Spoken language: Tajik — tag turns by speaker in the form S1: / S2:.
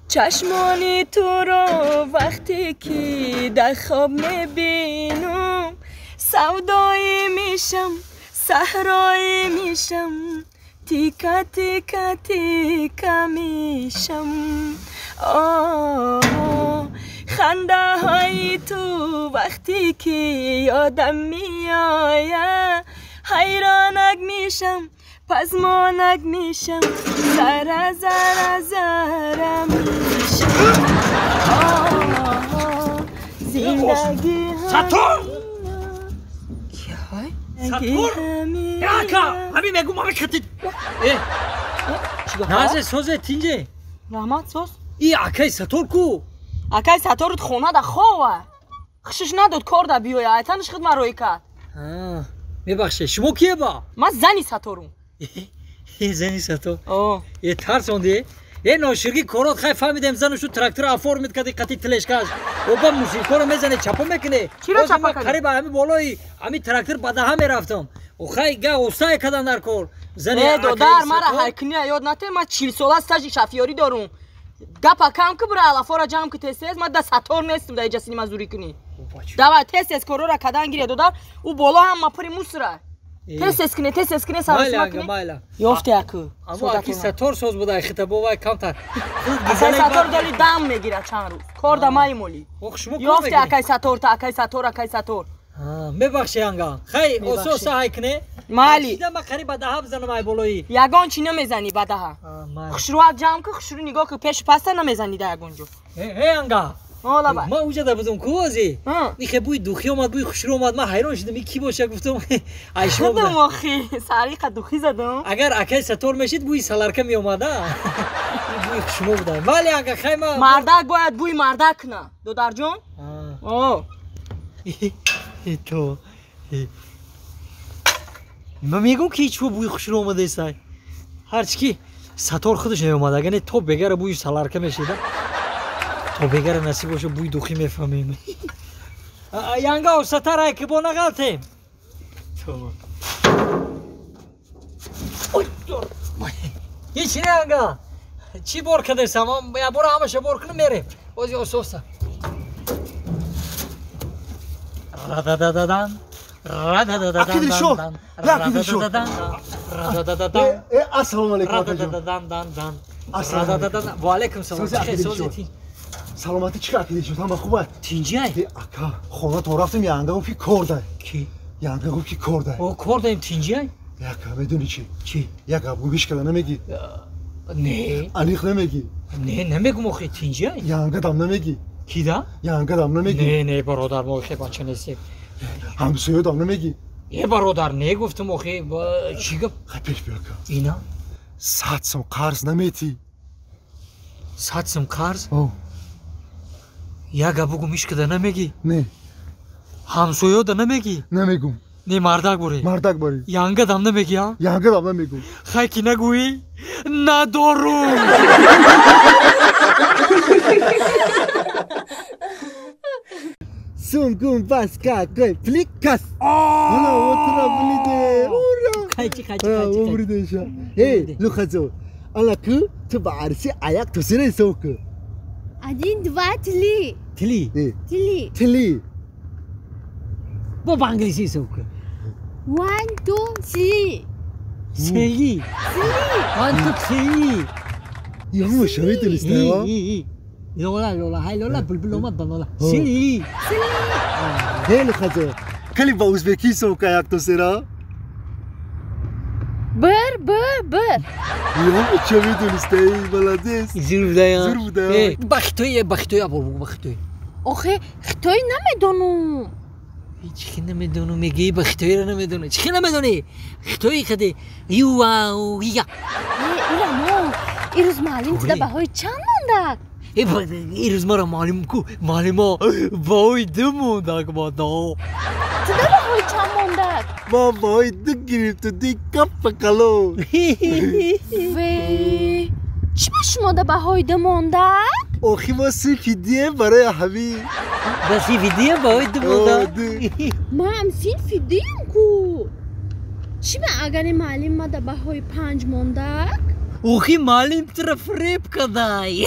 S1: چشمانی تو رو وقتی که در خواب میبینم سودایی میشم صحرایی میشم تیکا تیکا تیکا میشم خنده های تو وقتی که یادم میآید حیرانک میشم پزمانک میشم زره زره زره میشم زندگی
S2: ساتور ساتور یاکا همین میگم ما میکردید نازه سوزه تینجه
S1: رحمت سوز
S2: ای اکای ساتور کو
S1: اکای ساتور خونه دا خواه خشش نداد کار دا بیوی ایتنش خود من روی کرد
S2: میبخشه شما کیه با
S1: من زنی ساتورم
S2: زنی ساتور یه ترسونده یه ناشرگی کارات خیلی فهمیدم زنشو تراکتور افور میدکدی قطی تلشکاش او با موسیقی رو میزنه چپا میکنه
S1: چرا چپا کنه؟
S2: قریب همین بالایی همین تراکتور بده هم میرفتم او خیلی گه اوستای کدن در کار
S1: زنی دودار مرا هرکنی یاد نته من 40 ساله استاژ شفیاری دارم گپا کم که برای الافورا جام که تستز من دا ساتور نیستم دا اجازه مزدوری کنی دوا تست کارو را کدن گیره دودار او بالا هم ما پری موسرا تست کنه سرسما کنه
S2: مایلا
S1: یافته اکو
S2: اما اکی ساتور سوز بوده خطابو وای کمتر
S1: اکی ساتور داری دم میگیره چند روز کار دمای مولی یافته اکی ساتور تا اکی ساتور
S2: میبخشی انگا خیلی اوسو سعی کنه
S1: مالی
S2: دیدم قریب بده ها بزنم ای بالایی
S1: یگان چی نمیزنی بده ها خشرو جام که خشرو نگاه که پیش پس نمیزنی در یگانجو
S2: انگا
S1: حالا با
S2: ما اوجا بودم کوزی میخه بوی دوخی اومد بوی خشرو اومد من حیران شدم کی باشه گفتم عایشه بود
S1: خودم اخی سریق دوخی زدم
S2: اگر اکی ساتور میشید بوی سالارکه می اومده بوی خشمو بوده ولی اگه خیمه
S1: مردک باید بوی مردک نه دودار جون
S2: تو من میگم که هیچ بوی خشرو اومده است هرچی ساتور خودش نیومد اگه نه تو بگر بوی سالارکه میشید تو بگر نصیب باشه بوی دوخی میفهمیم یانگا ستاره که با نگالتیم تو هیچ نه یانگا چی بار کده سامان یا برو همشه بار کنه میره اوزی اوسوسا رادادادادان
S3: اكيد شو لا اكيد شو السلام عليكم
S2: وعليكم السلام
S3: سلامتی چیکار کردی شو تمام خوبه
S2: تینجی
S3: اکا خونه تو رفتم یانگا گفت کار داره
S2: کی
S3: یانگا گفت کار داره
S2: او کار داریم تینجی
S3: یکا میدونی چی یکا بویش کلا نمیگی
S2: نه
S3: انیخ نمیگی
S2: نه نمیگم اخی تینجی
S3: یانگا دام نمیگی
S2: کی دا
S3: یانگا دام نمیگی
S2: نه برادر ما اخی بچه نیستیم
S3: همسایه دام نمیگی
S2: یه برادر نگفتم اخی چی گفت
S3: پیش بیا
S2: اینا
S3: 100 سوم قرض نمیتی
S2: 100 سوم قرض یاگا بگو میش کده نمیگی
S3: نه
S2: همسایه دا نمیگی
S3: نمیگم
S2: نه مردک باری یانگا دام نمیگی ها
S3: یانگا دام نمیگم
S2: خیلی کی نگویی ندارم
S3: سونگون باسکا گوی فلیکاس انا وترا بلیده
S2: خیلی
S3: بریدشا هی لوخازو انا کو تو بعرسی اياك تسيري سوق
S4: 1 2 3
S3: تلي
S2: بو بانگلیسی سوق
S4: 1 2 3
S2: سلی 1 2 3
S3: يوم شويت الاستوا
S2: لولا هاي لولا بلبل ما ضنولا سلی
S3: هي لوخازو كلي باوزبكي سوق اياك تسيرا
S4: بر
S3: يوم شويت الاستوا بلادس
S2: زور بوده بختوی ابو بختوی
S4: آخه خطوی نمیدونم
S2: چی نمیدونم میگی بختوی رو نمیدونه چی نمیدونی خطوی کده یو یا
S4: ایرانو ایروز معلوم تده بهای چند مونده
S2: ایروز ما را معلوم کو معلوم بهای 2 مونده با دو
S4: تده بهای چند مونده
S3: ما بهای 2 گرفت دی کپ کلو
S4: وی چی به شما ده بهای 2 مونده
S3: آخی ما 3 فیدیه برای حبیب
S2: بس فیدیه بهای 2 مونده
S4: ما هم 3 فیدیم کو چی به اگر معلوم ما ده بهای 5 مونده
S2: Ухи маълим тара фреб кадай.